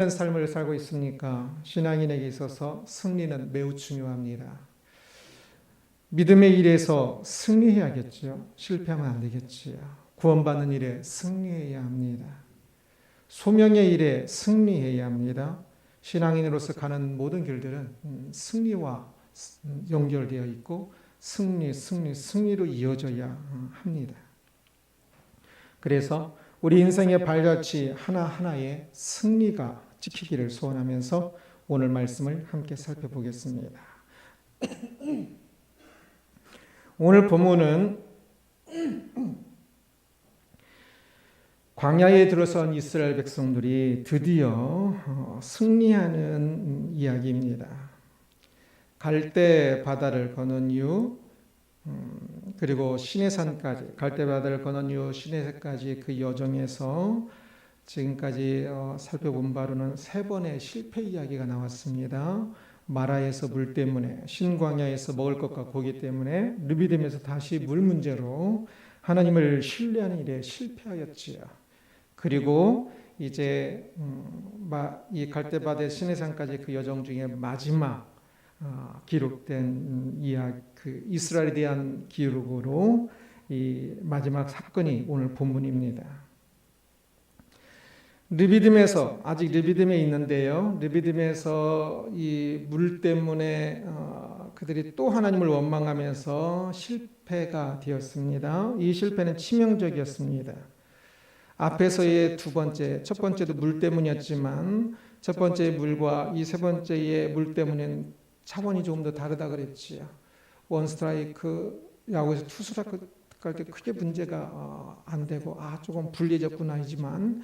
삶을 살고 있습니까? 신앙인에게 있어서 승리는 매우 중요합니다. 믿음의 일에서 승리해야겠죠. 실패하면 안 되겠지요. 구원받는 일에 승리해야 합니다. 소명의 일에 승리해야 합니다. 신앙인으로서 가는 모든 길들은 승리와 연결되어 있고 승리로 이어져야 합니다. 그래서 우리 인생의 발자취 하나하나에 승리가 지키기를 소원하면서 오늘 말씀을 함께 살펴보겠습니다. 오늘 본문은 광야에 들어선 이스라엘 백성들이 드디어 승리하는 이야기입니다. 갈대 바다를 건넌 이후 그리고 시내산까지 갈대 바다를 건넌 이후 시내산까지 그 여정에서 지금까지 살펴본 바로는 3번의 실패 이야기가 나왔습니다. 마라에서 물 때문에, 신광야에서 먹을 것과 고기 때문에, 르비딤에서 다시 물 문제로 하나님을 신뢰하는 일에 실패하였지요. 그리고 이제 이 갈대바다의 시내산까지 그 여정 중에 마지막 기록된 그 이스라엘에 대한 기록으로 이 마지막 사건이 오늘 본문입니다. 르비딤에서 아직 르비딤에 있는데요. 르비딤에서 이 물 때문에 그들이 또 하나님을 원망하면서 실패가 되었습니다. 이 실패는 치명적이었습니다. 앞에서의 첫 번째도 물 때문이었지만 첫 번째 물과 이 세 번째의 물 때문엔 차원이 조금 더 다르다 그랬지요. 원 스트라이크 야구에서 투수를 할 때 크게 문제가 안 되고 조금 불리해졌구나 하지만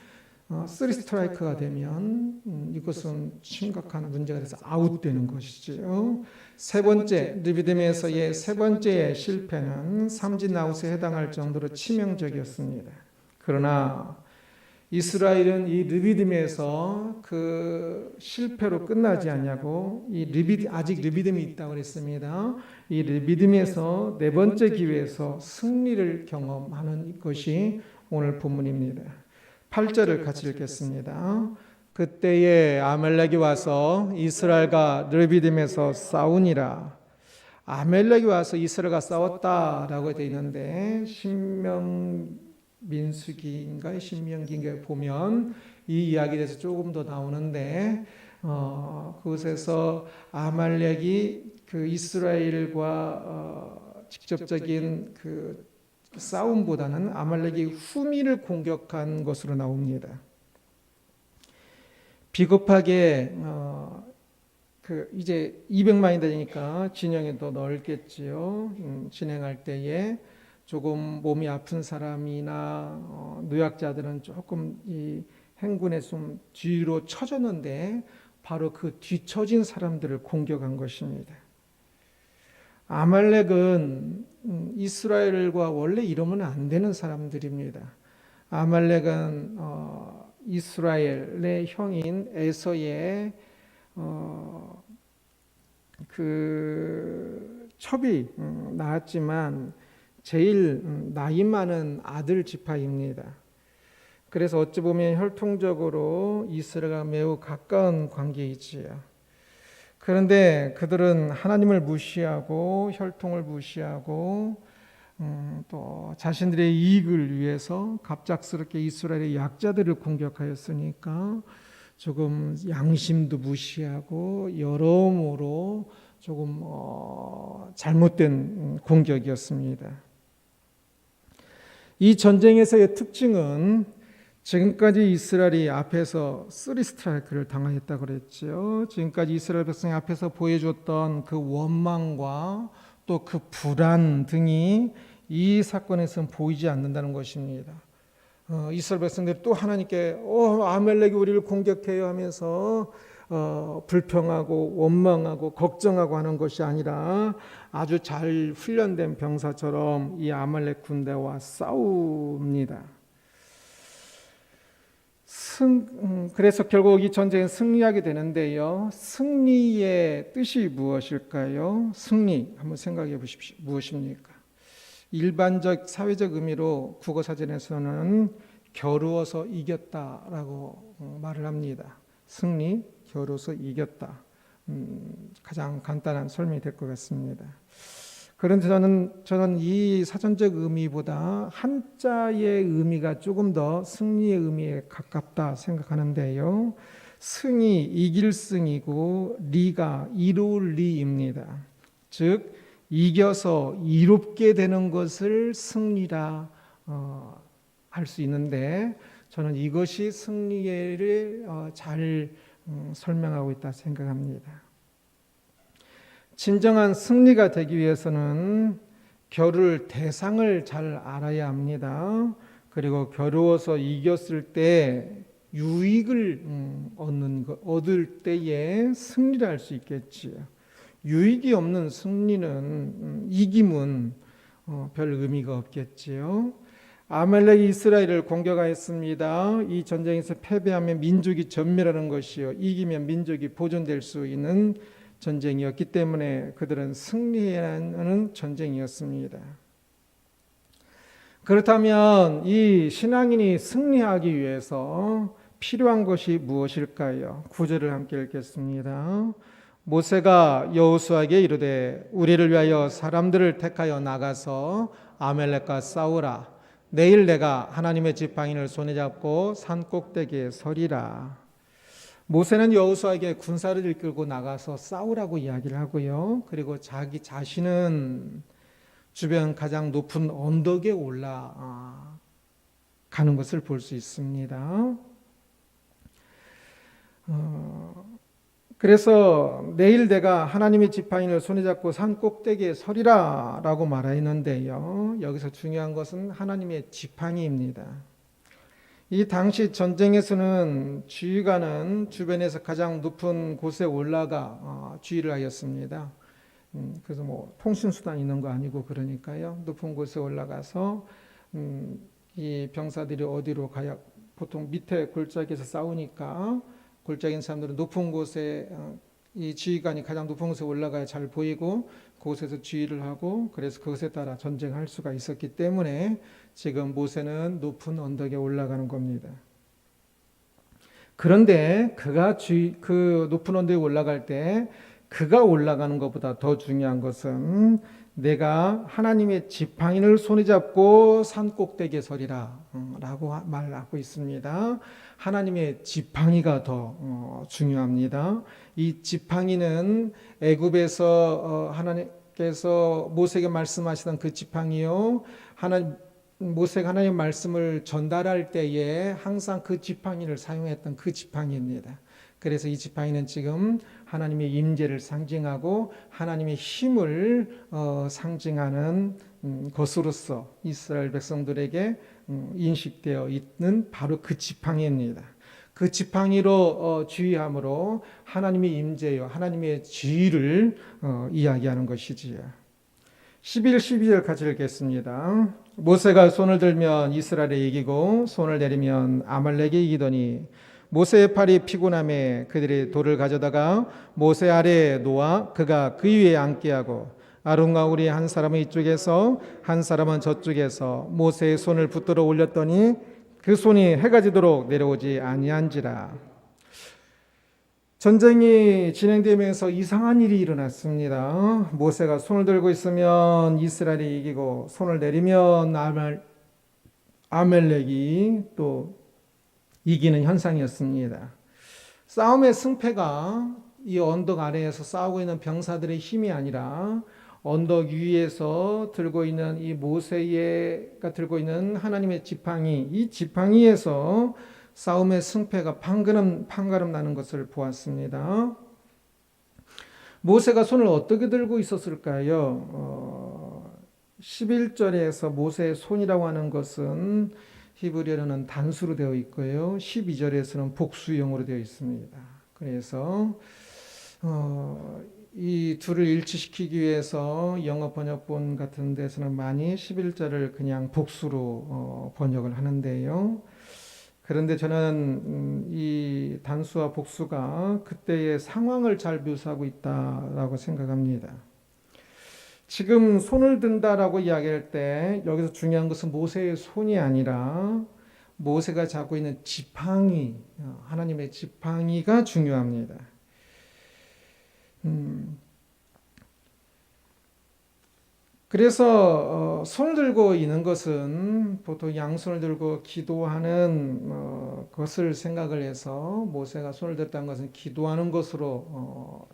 3 스트라이크가 되면 이것은 심각한 문제가 돼서 아웃되는 것이지요. 세 번째 르비딤에서의 세 번째의 실패는 삼진 아웃에 해당할 정도로 치명적이었습니다. 그러나 이스라엘은 이 르비딤에서 그 실패로 끝나지 않냐고 아직 르비딤이 있다고 그랬습니다. 이 르비딤에서 네 번째 기회에서 승리를 경험하는 것이 오늘 본문입니다. 8절을 같이 읽겠습니다. 그때에 아말렉이 와서 이스라엘과 르비딤에서 싸우니라. 아말렉이 와서 이스라엘과 싸웠다라고 되어 있는데 민수기인가요? 신명기인가요? 보면 이 이야기에 대해서 조금 더 나오는데 그곳에서 아말렉이 그 이스라엘과 직접적인 그 싸움보다는 아말렉이 후미를 공격한 것으로 나옵니다. 비겁하게 이제 200만이 되니까 진영이 더 넓겠지요. 진행할 때에 조금 몸이 아픈 사람이나 노약자들은 조금 이 행군에 좀 뒤로 처졌는데 바로 그 뒤처진 사람들을 공격한 것입니다. 아말렉은 이스라엘과 원래 이러면 안 되는 사람들입니다. 아말렉은 이스라엘의 형인 에서의 그 첩이 낳았지만 제일 나이 많은 아들 지파입니다. 그래서 어찌 보면 혈통적으로 이스라엘과 매우 가까운 관계이지요. 그런데 그들은 하나님을 무시하고 혈통을 무시하고 또 자신들의 이익을 위해서 갑작스럽게 이스라엘의 약자들을 공격하였으니까 조금 양심도 무시하고 여러모로 조금 잘못된 공격이었습니다. 이 전쟁에서의 특징은 지금까지 이스라엘이 앞에서 3 스트라이크를 당하였다고 그랬죠. 지금까지 이스라엘 백성이 앞에서 보여줬던 그 원망과 또 그 불안 등이 이 사건에서는 보이지 않는다는 것입니다. 이스라엘 백성들이 또 하나님께 아말렉이 우리를 공격해요 하면서 불평하고 원망하고 걱정하고 하는 것이 아니라 아주 잘 훈련된 병사처럼 이 아말렉 군대와 싸웁니다. 그래서 결국 이 전쟁은 승리하게 되는데요. 승리의 뜻이 무엇일까요? 승리 한번 생각해 보십시오. 무엇입니까? 일반적 사회적 의미로 국어사전에서는 겨루어서 이겼다라고 말을 합니다. 승리, 겨루어서 이겼다. 가장 간단한 설명이 될 것 같습니다. 그런데 저는 이 사전적 의미보다 한자의 의미가 조금 더 승리의 의미에 가깝다 생각하는데요. 승이 이길 승이고 리가 이로울 리입니다. 즉 이겨서 이롭게 되는 것을 승리라 할 수 있는데, 저는 이것이 승리를 잘 설명하고 있다 생각합니다. 진정한 승리가 되기 위해서는 겨룰 대상을 잘 알아야 합니다. 그리고 겨루어서 이겼을 때 유익을 얻을 때에 승리를 할 수 있겠지요. 유익이 없는 승리는 이김은 별 의미가 없겠지요. 아말렉이 이스라엘을 공격하였습니다. 이 전쟁에서 패배하면 민족이 전멸하는 것이요, 이기면 민족이 보존될 수 있는 전쟁이었기 때문에 그들은 승리하는 전쟁이었습니다. 그렇다면 이 신앙인이 승리하기 위해서 필요한 것이 무엇일까요? 9절을 함께 읽겠습니다. 모세가 여호수아에게 이르되 우리를 위하여 사람들을 택하여 나가서 아말렉과 싸우라. 내일 내가 하나님의 지팡이를 손에 잡고 산 꼭대기에 서리라. 모세는 여호수아에게 군사를 이끌고 나가서 싸우라고 이야기를 하고요. 그리고 자기 자신은 주변 가장 높은 언덕에 올라가는 것을 볼 수 있습니다. 그래서 내일 내가 하나님의 지팡이를 손에 잡고 산 꼭대기에 서리라 라고 말하였는데요, 여기서 중요한 것은 하나님의 지팡이입니다. 이 당시 전쟁에서는 지휘관은 주변에서 가장 높은 곳에 올라가 지휘를 하였습니다. 그래서 통신수단 있는 거 아니고, 그러니까요, 높은 곳에 올라가서 이 병사들이 어디로 가야, 보통 밑에 골짜기에서 싸우니까 골짜기 있는 사람들은 높은 곳에, 이 지휘관이 가장 높은 곳에 올라가야 잘 보이고 그곳에서 지휘를 하고, 그래서 그것에 따라 전쟁할 수가 있었기 때문에 지금 모세는 높은 언덕에 올라가는 겁니다. 그런데 그가 그 높은 언덕에 올라갈 때 그가 올라가는 것보다 더 중요한 것은 내가 하나님의 지팡이를 손에 잡고 산 꼭대기에 서리라 라고 말하고 있습니다. 하나님의 지팡이가 더 중요합니다. 이 지팡이는 애굽에서 하나님께서 모세에게 말씀하시던 그 지팡이요, 모세가 하나님의 말씀을 전달할 때에 항상 그 지팡이를 사용했던 그 지팡이입니다. 그래서 이 지팡이는 지금 하나님의 임재를 상징하고 하나님의 힘을 상징하는 것으로서 이스라엘 백성들에게 인식되어 있는 바로 그 지팡이입니다. 그 지팡이로 주의함으로 하나님의 임재요, 하나님의 지위를 이야기하는 것이지요. 11, 12절 같이 읽겠습니다. 모세가 손을 들면 이스라엘이 이기고 손을 내리면 아말렉이 이기더니 모세의 팔이 피곤함에 그들이 돌을 가져다가 모세 아래에 놓아 그가 그 위에 앉게 하고 아론과 우리 한 사람은 이쪽에서 한 사람은 저쪽에서 모세의 손을 붙들어 올렸더니 그 손이 해가 지도록 내려오지 아니한지라. 전쟁이 진행되면서 이상한 일이 일어났습니다. 모세가 손을 들고 있으면 이스라엘이 이기고 손을 내리면 아말렉이 또 이기는 현상이었습니다. 싸움의 승패가 이 언덕 아래에서 싸우고 있는 병사들의 힘이 아니라 언덕 위에서 들고 있는 이 모세가 들고 있는 하나님의 지팡이, 이 지팡이에서 싸움의 승패가 판가름 나는 것을 보았습니다. 모세가 손을 어떻게 들고 있었을까요? 11절에서 모세의 손이라고 하는 것은 히브리어로는 단수로 되어 있고요, 12절에서는 복수형으로 되어 있습니다. 그래서 이 둘을 일치시키기 위해서 영어 번역본 같은 데서는 많이 11절을 그냥 복수로 번역을 하는데요. 그런데 저는 이 단수와 복수가 그때의 상황을 잘 묘사하고 있다라고 생각합니다. 지금 손을 든다라고 이야기할 때 여기서 중요한 것은 모세의 손이 아니라 모세가 잡고 있는 지팡이, 하나님의 지팡이가 중요합니다. 그래서 손을 들고 있는 것은 보통 양손을 들고 기도하는 것을 생각을 해서 모세가 손을 들었다는 것은 기도하는 것으로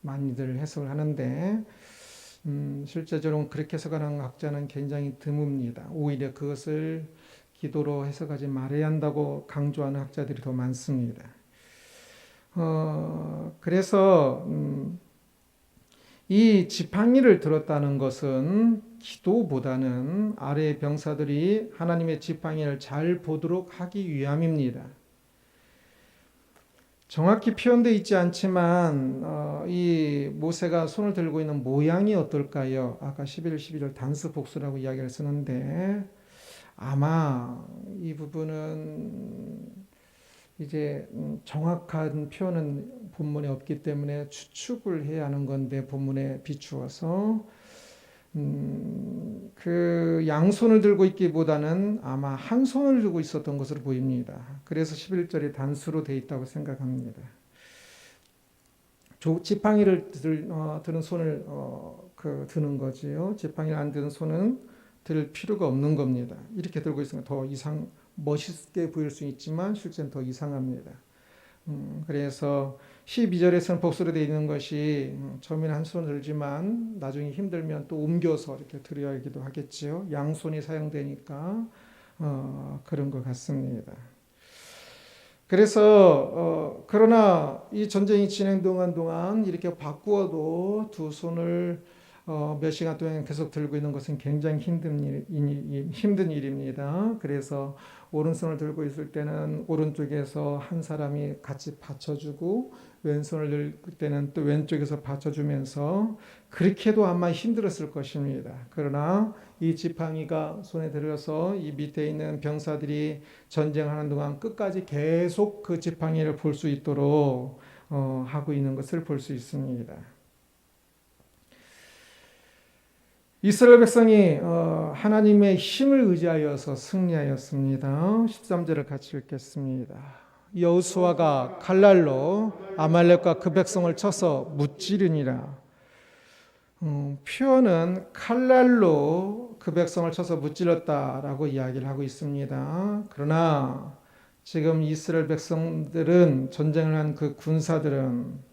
많이들 해석을 하는데 실제적으로 그렇게 해석하는 학자는 굉장히 드뭅니다. 오히려 그것을 기도로 해석하지 말아야 한다고 강조하는 학자들이 더 많습니다. 그래서 이 지팡이를 들었다는 것은 기도보다는 아래의 병사들이 하나님의 지팡이를 잘 보도록 하기 위함입니다. 정확히 표현되어 있지 않지만 이 모세가 손을 들고 있는 모양이 어떨까요? 아까 11절 단수 복수라고 이야기를 쓰는데 아마 이 부분은 이제 정확한 표현은 본문에 없기 때문에 추측을 해야 하는 건데 본문에 비추어서 그 양손을 들고 있기보다는 아마 한 손을 들고 있었던 것으로 보입니다. 그래서 11절이 단수로 되어 있다고 생각합니다. 지팡이를 드는 손을 드는 거지요. 지팡이를 안 드는 손은 들 필요가 없는 겁니다. 이렇게 들고 있으면 더 멋있게 보일 수 있지만 실제는 더 이상합니다. 그래서 12절에서는 복수로 되어 있는 것이 처음에는 한 손 들지만 나중에 힘들면 또 옮겨서 이렇게 들어야 하기도 하겠지요. 양손이 사용되니까 그런 것 같습니다. 그래서 그러나 이 전쟁이 진행되는 동안 이렇게 바꾸어도 두 손을 몇 시간 동안 계속 들고 있는 것은 굉장히 힘든 일입니다. 그래서 오른손을 들고 있을 때는 오른쪽에서 한 사람이 같이 받쳐주고 왼손을 들 때는 또 왼쪽에서 받쳐주면서 그렇게 해도 아마 힘들었을 것입니다. 그러나 이 지팡이가 손에 들어서 이 밑에 있는 병사들이 전쟁하는 동안 끝까지 계속 그 지팡이를 볼 수 있도록 하고 있는 것을 볼 수 있습니다. 이스라엘 백성이 하나님의 힘을 의지하여서 승리하였습니다. 13절을 같이 읽겠습니다. 여호수아가 칼날로 아말렉과 그 백성을 쳐서 무찌르니라. 표현은 칼날로 그 백성을 쳐서 무찔렀다라고 이야기를 하고 있습니다. 그러나 지금 이스라엘 백성들은 전쟁을 한 그 군사들은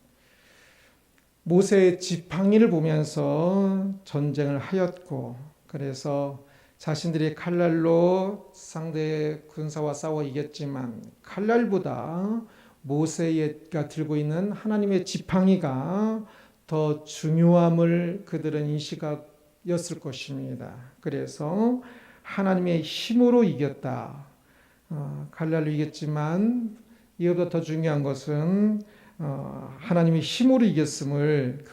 모세의 지팡이를 보면서 전쟁을 하였고 그래서 자신들이 칼날로 상대 군사와 싸워 이겼지만 칼날보다 모세가 들고 있는 하나님의 지팡이가 더 중요함을 그들은 인식하였을 것입니다. 그래서 하나님의 힘으로 이겼다. 칼날로 이겼지만 이보다 더 중요한 것은 하나님의 힘으로 이겼음을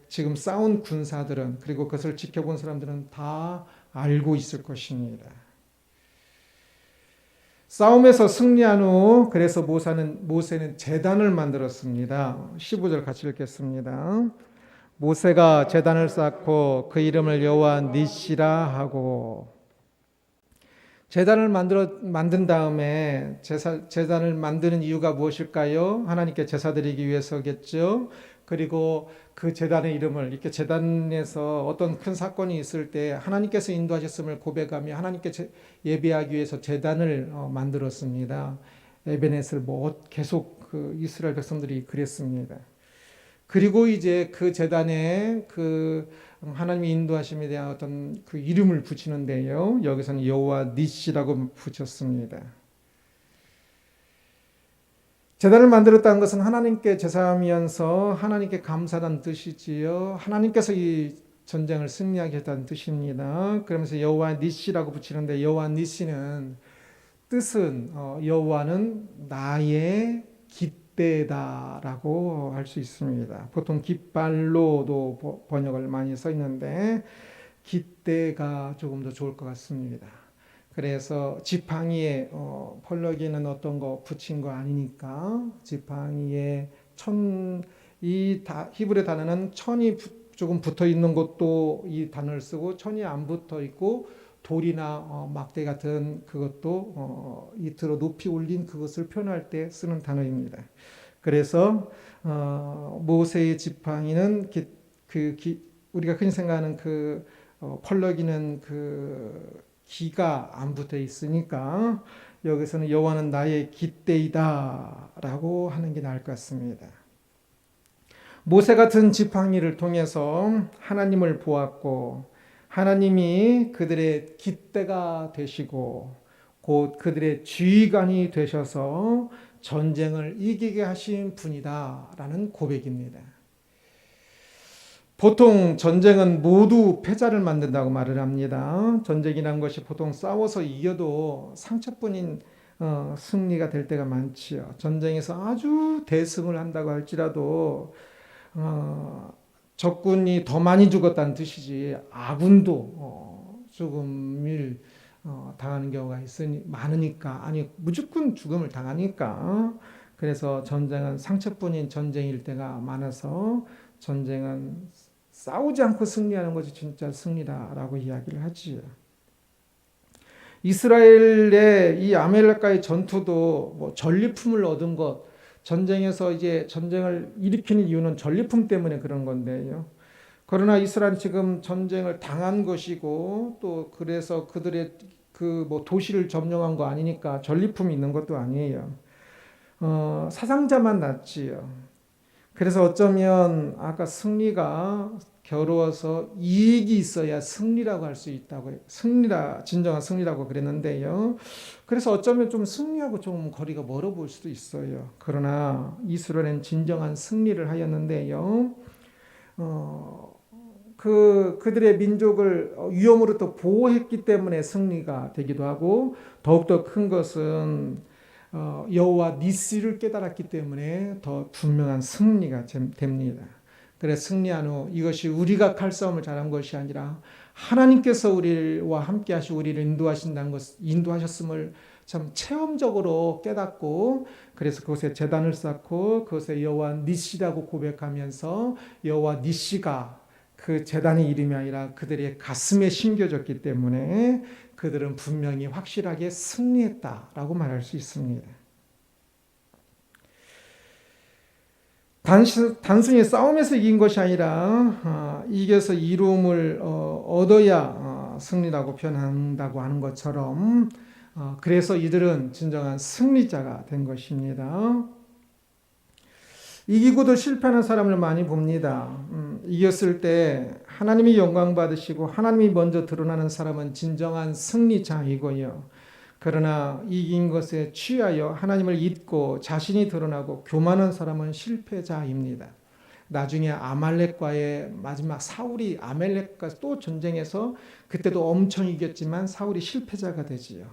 지금 싸운 군사들은 그리고 그것을 지켜본 사람들은 다 알고 있을 것입니다. 싸움에서 승리한 후 그래서 모세는 제단을 만들었습니다. 15절 같이 읽겠습니다. 모세가 제단을 쌓고 그 이름을 여호와 니시라 하고 제단을 만든 다음에 제단을 만드는 이유가 무엇일까요? 하나님께 제사 드리기 위해서겠죠. 그리고 그 제단의 이름을 이렇게 제단에서 어떤 큰 사건이 있을 때 하나님께서 인도하셨음을 고백하며 하나님께 예배하기 위해서 제단을 만들었습니다. 에베넷을 계속 그 이스라엘 백성들이 그랬습니다. 그리고 이제 그 제단에 그 하나님의 인도하심에 대한 어떤 그 이름을 붙이는데요. 여기서는 여호와 니시라고 붙였습니다. 제단을 만들었다는 것은 하나님께 제사하면서 하나님께 감사하다는 뜻이지요. 하나님께서 이 전쟁을 승리하게 했다는 뜻입니다. 그러면서 여호와 니시라고 붙이는데 여호와 니시는 뜻은 여호와는 나의 깃대다라고 할 수 있습니다. 보통 깃발로도 번역을 많이 써 있는데 깃대가 조금 더 좋을 것 같습니다. 그래서 지팡이에 펄럭이는 어떤 거 붙인 거 아니니까 지팡이에 히브리 단어는 천이 조금 붙어 있는 것도 이 단어를 쓰고 천이 안 붙어 있고 돌이나 막대 같은 그것도 이 들어 높이 올린 그것을 표현할 때 쓰는 단어입니다. 그래서 모세의 지팡이는 우리가 흔히 생각하는 펄럭이는 그 기가 안 붙어 있으니까 여기서는 여호와는 나의 깃대이다라고 하는 게 나을 것 같습니다. 모세 같은 지팡이를 통해서 하나님을 보았고 하나님이 그들의 깃대가 되시고 곧 그들의 지휘관이 되셔서 전쟁을 이기게 하신 분이다라는 고백입니다. 보통 전쟁은 모두 패자를 만든다고 말을 합니다. 전쟁이라는 것이 보통 싸워서 이겨도 상처뿐인 승리가 될 때가 많지요. 전쟁에서 아주 대승을 한다고 할지라도 적군이 더 많이 죽었다는 뜻이지 아군도 죽음을 당하는 경우가 많으니까 아니 무조건 죽음을 당하니까 그래서 전쟁은 상처뿐인 전쟁일 때가 많아서 전쟁은 싸우지 않고 승리하는 것이 진짜 승리다라고 이야기를 하지요. 이스라엘의 이 아말렉과의 전투도 뭐 전리품을 얻은 것, 전쟁에서 이제 전쟁을 일으키는 이유는 전리품 때문에 그런 건데요. 그러나 이스라엘은 지금 전쟁을 당한 것이고 또 그래서 그들의 그 뭐 도시를 점령한 거 아니니까 전리품이 있는 것도 아니에요. 사상자만 났지요. 그래서 어쩌면 아까 승리가 겨루어서 이익이 있어야 승리라고 할 수 있다고 진정한 승리라고 그랬는데요. 그래서 어쩌면 좀 승리하고 좀 거리가 멀어 보일 수도 있어요. 그러나 이스라엘은 진정한 승리를 하였는데요. 그들의 민족을 위험으로부터 보호했기 때문에 승리가 되기도 하고 더욱더 큰 것은 여호와 니시를 깨달았기 때문에 더 분명한 승리가 됩니다. 그래서 승리한 후 이것이 우리가 칼싸움을 잘한 것이 아니라 하나님께서 우리와 함께 하시고 우리를 인도하셨음을 참 체험적으로 깨닫고 그래서 그곳에 제단을 쌓고 그곳에 여호와 니시라고 고백하면서 여호와 니시가 그 제단의 이름이 아니라 그들의 가슴에 심겨졌기 때문에 그들은 분명히 확실하게 승리했다라고 말할 수 있습니다. 단순히 싸움에서 이긴 것이 아니라 이겨서 이로움을 얻어야 승리라고 표현한다고 하는 것처럼 그래서 이들은 진정한 승리자가 된 것입니다. 이기고도 실패하는 사람을 많이 봅니다. 이겼을 때 하나님이 영광 받으시고 하나님이 먼저 드러나는 사람은 진정한 승리자이고요. 그러나 이긴 것에 취하여 하나님을 잊고 자신이 드러나고 교만한 사람은 실패자입니다. 나중에 아말렉과의 마지막 사울이 아말렉과 또 전쟁에서 그때도 엄청 이겼지만 사울이 실패자가 되지요.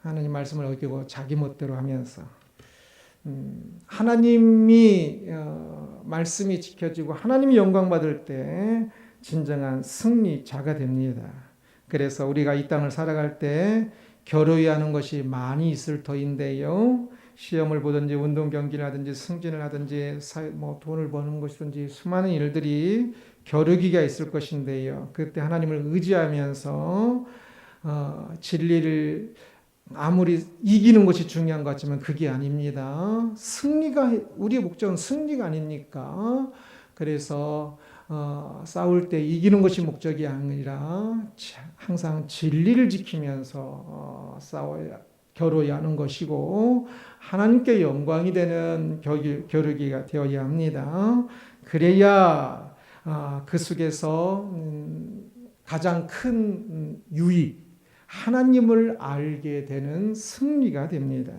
하나님 말씀을 어기고 자기 멋대로 하면서 하나님이 말씀이 지켜지고 하나님이 영광 받을 때 진정한 승리자가 됩니다. 그래서 우리가 이 땅을 살아갈 때 겨루어야 하는 것이 많이 있을 터인데요. 시험을 보든지 운동 경기를 하든지 승진을 하든지 뭐 돈을 버는 것이든지 수많은 일들이 겨루기가 있을 것인데요. 그때 하나님을 의지하면서 진리를 아무리 이기는 것이 중요한 것 같지만 그게 아닙니다. 우리의 목적은 승리가 아닙니까? 그래서 싸울 때 이기는 것이 목적이 아니라 항상 진리를 지키면서 겨루어야 하는 것이고 하나님께 영광이 되는 겨루기가 되어야 합니다. 그래야 그 속에서 가장 큰 유익 하나님을 알게 되는 승리가 됩니다.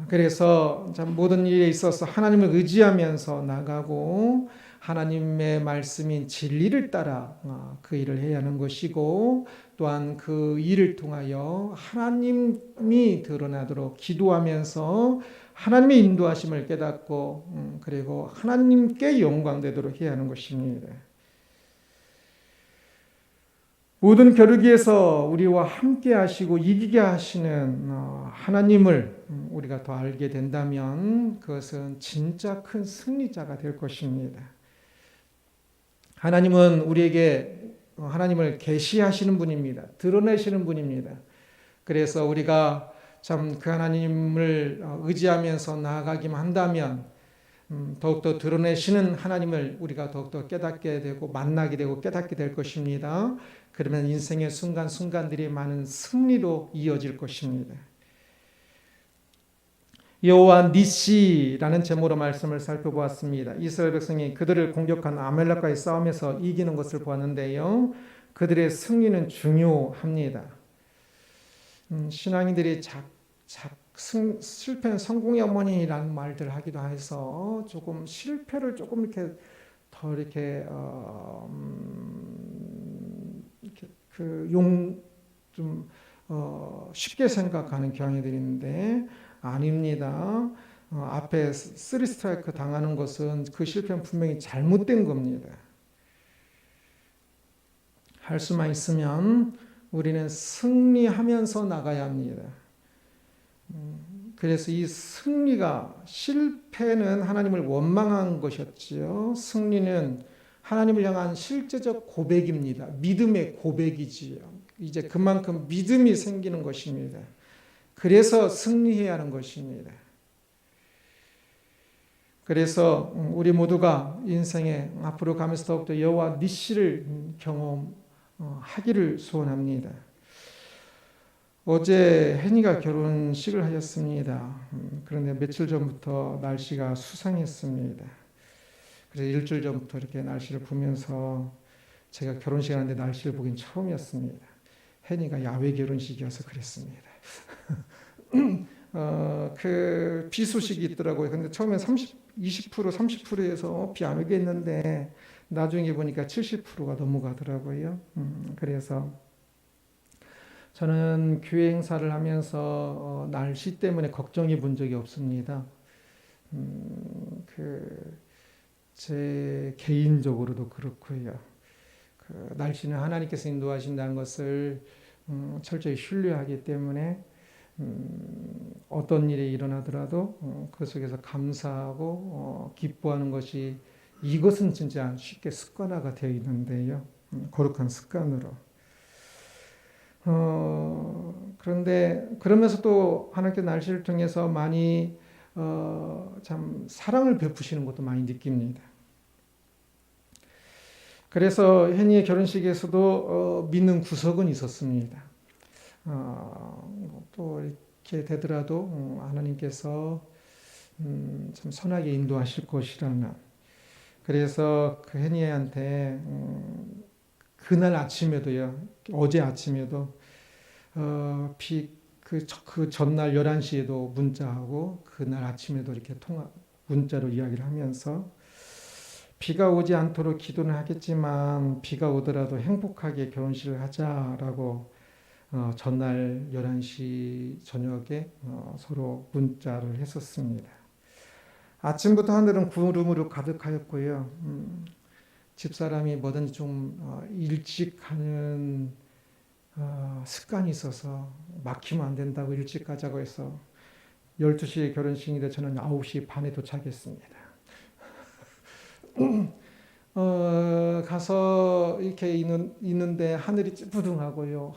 그래서 모든 일에 있어서 하나님을 의지하면서 나가고 하나님의 말씀인 진리를 따라 그 일을 해야 하는 것이고 또한 그 일을 통하여 하나님이 드러나도록 기도하면서 하나님의 인도하심을 깨닫고 그리고 하나님께 영광되도록 해야 하는 것입니다. 모든 겨루기에서 우리와 함께 하시고 이기게 하시는 하나님을 우리가 더 알게 된다면 그것은 진짜 큰 승리자가 될 것입니다. 하나님은 우리에게 하나님을 계시하시는 분입니다. 드러내시는 분입니다. 그래서 우리가 참 그 하나님을 의지하면서 나아가기만 한다면 더욱더 드러내시는 하나님을 우리가 더욱더 깨닫게 되고 만나게 되고 깨닫게 될 것입니다. 그러면 인생의 순간순간들이 많은 승리로 이어질 것입니다. 여호와 니시라는 제목으로 말씀을 살펴보았습니다. 이스라엘 백성이 그들을 공격한 아말렉과의 싸움에서 이기는 것을 보았는데요. 그들의 승리는 중요합니다. 신앙인들이 실패는 성공의 어머니라는 말들 하기도 해서 조금 실패를 조금 이렇게 더 이렇게 좀 쉽게 생각하는 경향들이 있는데 아닙니다. 앞에 3스트라이크 당하는 것은 그 실패는 분명히 잘못된 겁니다. 할 수만 있으면 우리는 승리하면서 나가야 합니다. 그래서 이 승리가 실패는 하나님을 원망한 것이었지요. 승리는 하나님을 향한 실제적 고백입니다. 믿음의 고백이지요. 이제 그만큼 믿음이 생기는 것입니다. 그래서 승리해야 하는 것입니다. 그래서 우리 모두가 인생에 앞으로 가면서 더욱더 여호와 니시를 경험하기를 소원합니다. 어제 혜니가 결혼식을 하셨습니다. 그런데 며칠 전부터 날씨가 수상했습니다. 그래서 일주일 전부터 이렇게 날씨를 보면서 제가 결혼식 하는데 날씨를 보긴 처음이었습니다. 혜니가 야외 결혼식이어서 그랬습니다. 그 비 소식이 있더라고요. 근데 처음에 20% 30%에서 비 안 오겠는데 나중에 보니까 70%가 넘어가더라고요. 그래서 저는 교회 행사를 하면서 날씨 때문에 걱정해 본 적이 없습니다. 제 개인적으로도 그렇고요. 날씨는 하나님께서 인도하신다는 것을 철저히 신뢰하기 때문에 어떤 일이 일어나더라도 그 속에서 감사하고 기뻐하는 것이 이것은 진짜 쉽게 습관화가 되어 있는데요. 거룩한 습관으로. 그런데 그러면서 또 하나님께 날씨를 통해서 많이 참 사랑을 베푸시는 것도 많이 느낍니다. 그래서 혜니의 결혼식에서도 믿는 구석은 있었습니다. 또 이렇게 되더라도 하나님께서 참 선하게 인도하실 것이라는. 그래서 그 혜니한테 그날 아침에도요, 어제 아침에도 그 전날 11시에도 문자하고 그날 아침에도 이렇게 문자로 이야기를 하면서 비가 오지 않도록 기도는 하겠지만 비가 오더라도 행복하게 결혼식을 하자라고 전날 11시 저녁에 서로 문자를 했었습니다. 아침부터 하늘은 구름으로 가득하였고요. 집사람이 뭐든지 좀 일찍 가는 습관이 있어서 막히면 안 된다고 일찍 가자고 해서 12시에 결혼식인데 저는 9시 반에 도착했습니다. 가서 이렇게 있는데 하늘이 찌푸둥하고요.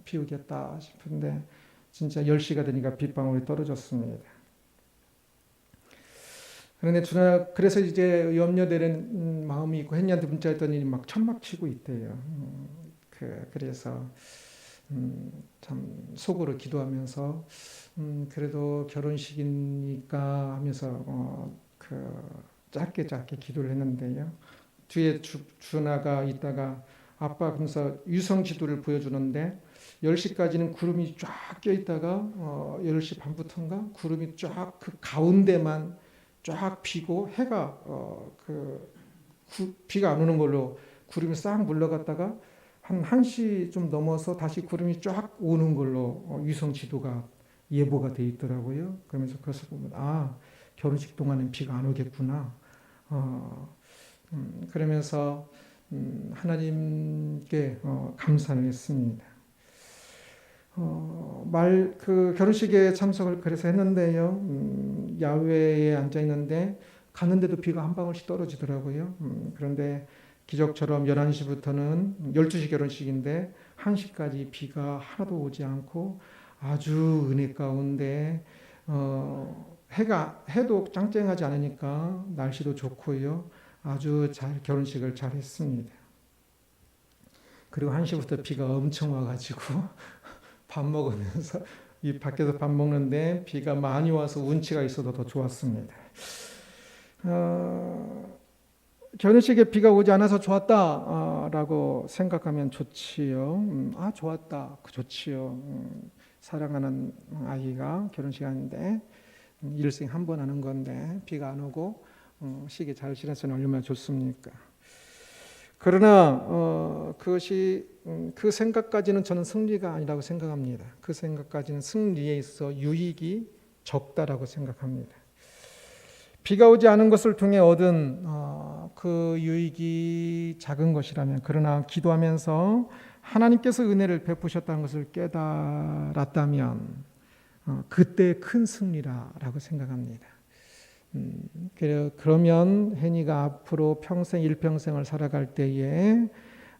비 오겠다 싶은데 진짜 10시가 되니까 빗방울이 떨어졌습니다. 그런데 그래서 이제 염려되는 마음이 있고 혜니한테 문자했더니 막 천막 치고 있대요. 그래서 참 속으로 기도하면서 그래도 결혼식이니까 하면서 짧게 기도를 했는데요. 뒤에 준아가 있다가 아빠 그러면서 유성 지도를 보여주는데 10시까지는 구름이 쫙 껴있다가 10시 반부터인가 구름이 쫙 그 가운데만 쫙 비고 해가 비가 안 오는 걸로 구름이 싹 물러갔다가 한 1시 좀 넘어서 다시 구름이 쫙 오는 걸로 유성 지도가 예보가 돼 있더라고요. 그러면서 그것을 보면 결혼식 동안은 비가 안 오겠구나. 그러면서 하나님께 감사를 했습니다. 결혼식에 참석을 그래서 했는데요. 야외에 앉아 있는데 갔는데도 비가 한 방울씩 떨어지더라고요. 그런데 기적처럼 11시부터는 12시 결혼식인데 1시까지 비가 하나도 오지 않고 아주 은혜 가운데 해도 짱짱하지 않으니까 날씨도 좋고요. 아주 잘 결혼식을 잘 했습니다. 그리고 1시부터 비가 엄청 와가지고 밥 먹으면서 이 밖에서 밥 먹는데 비가 많이 와서 운치가 있어도 더 좋았습니다. 결혼식에 비가 오지 않아서 좋았다라고 생각하면 좋지요. 좋았다, 좋지요. 사랑하는 아이가 결혼식 하는데 일생 한 번 하는 건데 비가 안 오고 시기 잘 지냈으면 얼마나 좋습니까? 그러나 그것이 그 생각까지는 저는 승리가 아니라고 생각합니다. 그 생각까지는 승리에 있어 유익이 적다라고 생각합니다. 비가 오지 않은 것을 통해 얻은 그 유익이 작은 것이라면, 그러나 기도하면서 하나님께서 은혜를 베푸셨다는 것을 깨달았다면 그때 큰 승리라고 생각합니다. 그러면 혜니가 앞으로 평생 일평생을 살아갈 때에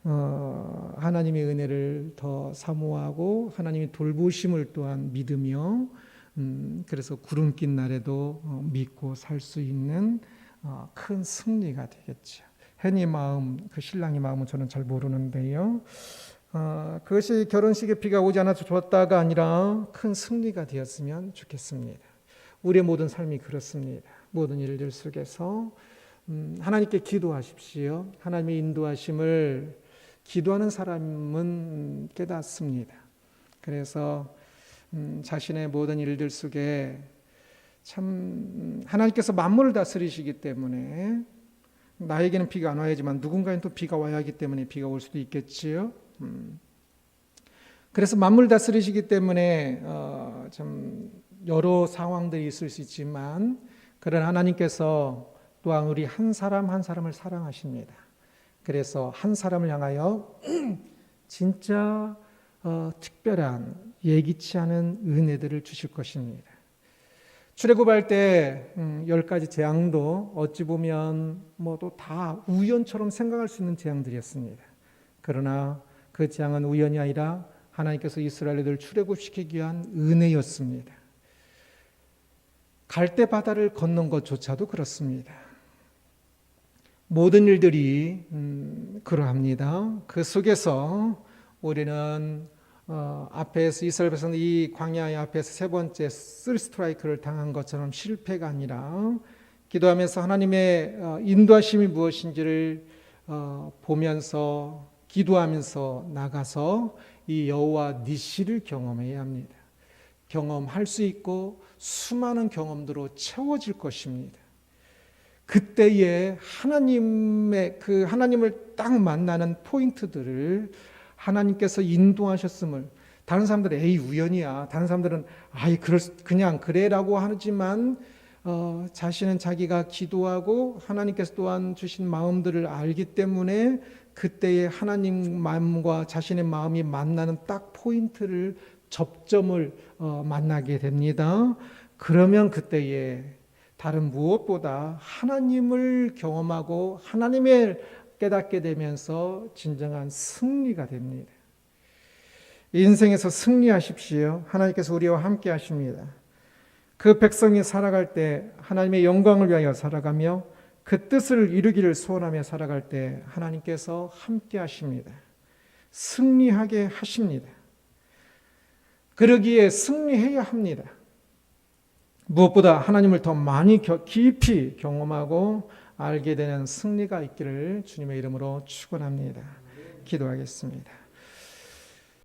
하나님의 은혜를 더 사모하고 하나님의 돌보심을 또한 믿으며 그래서 구름 낀 날에도 믿고 살 수 있는 큰 승리가 되겠죠. 혜니 마음, 그 신랑의 마음은 저는 잘 모르는데요. 그것이 결혼식에 비가 오지 않아서 좋았다가 아니라 큰 승리가 되었으면 좋겠습니다. 우리의 모든 삶이 그렇습니다. 모든 일들 속에서 하나님께 기도하십시오. 하나님의 인도하심을 기도하는 사람은 깨닫습니다. 그래서 자신의 모든 일들 속에 참 하나님께서 만물을 다스리시기 때문에 나에게는 비가 안 와야지만 누군가에는 또 비가 와야 하기 때문에 비가 올 수도 있겠지요. 그래서 만물 다스리시기 때문에 참 여러 상황들이 있을 수 있지만 그러나 하나님께서 또한 우리 한 사람 한 사람을 사랑하십니다. 그래서 한 사람을 향하여 진짜 특별한 예기치 않은 은혜들을 주실 것입니다. 출애굽할 때 10가지 재앙도 어찌 보면 또 다 우연처럼 생각할 수 있는 재앙들이었습니다. 그러나 그 재앙은 우연이 아니라 하나님께서 이스라엘을 출애굽시키기 위한 은혜였습니다. 갈대 바다를 건넌 것조차도 그렇습니다. 모든 일들이 그러합니다. 그 속에서 우리는 앞에서 이스라엘 백성은 이 광야의 앞에서 세 번째 3스트라이크를 당한 것처럼 실패가 아니라 기도하면서 하나님의 인도하심이 무엇인지를 보면서 기도하면서 나가서 이 여호와 니시를 경험해야 합니다. 경험할 수 있고 수많은 경험들로 채워질 것입니다. 그때에 하나님을 딱 만나는 포인트들을 하나님께서 인도하셨음을, 다른 사람들은 에이 우연이야, 다른 사람들은 그냥 그래라고 하지만 자신은 자기가 기도하고 하나님께서 또한 주신 마음들을 알기 때문에 그때에 하나님 마음과 자신의 마음이 만나는 딱 포인트를, 접점을 만나게 됩니다. 그러면 그때에 다른 무엇보다 하나님을 경험하고 하나님을 깨닫게 되면서 진정한 승리가 됩니다. 인생에서 승리하십시오. 하나님께서 우리와 함께 하십니다. 그 백성이 살아갈 때 하나님의 영광을 위하여 살아가며 그 뜻을 이루기를 소원하며 살아갈 때 하나님께서 함께 하십니다. 승리하게 하십니다. 그러기에 승리해야 합니다. 무엇보다 하나님을 더 많이 깊이 경험하고 알게 되는 승리가 있기를 주님의 이름으로 축원합니다. 기도하겠습니다.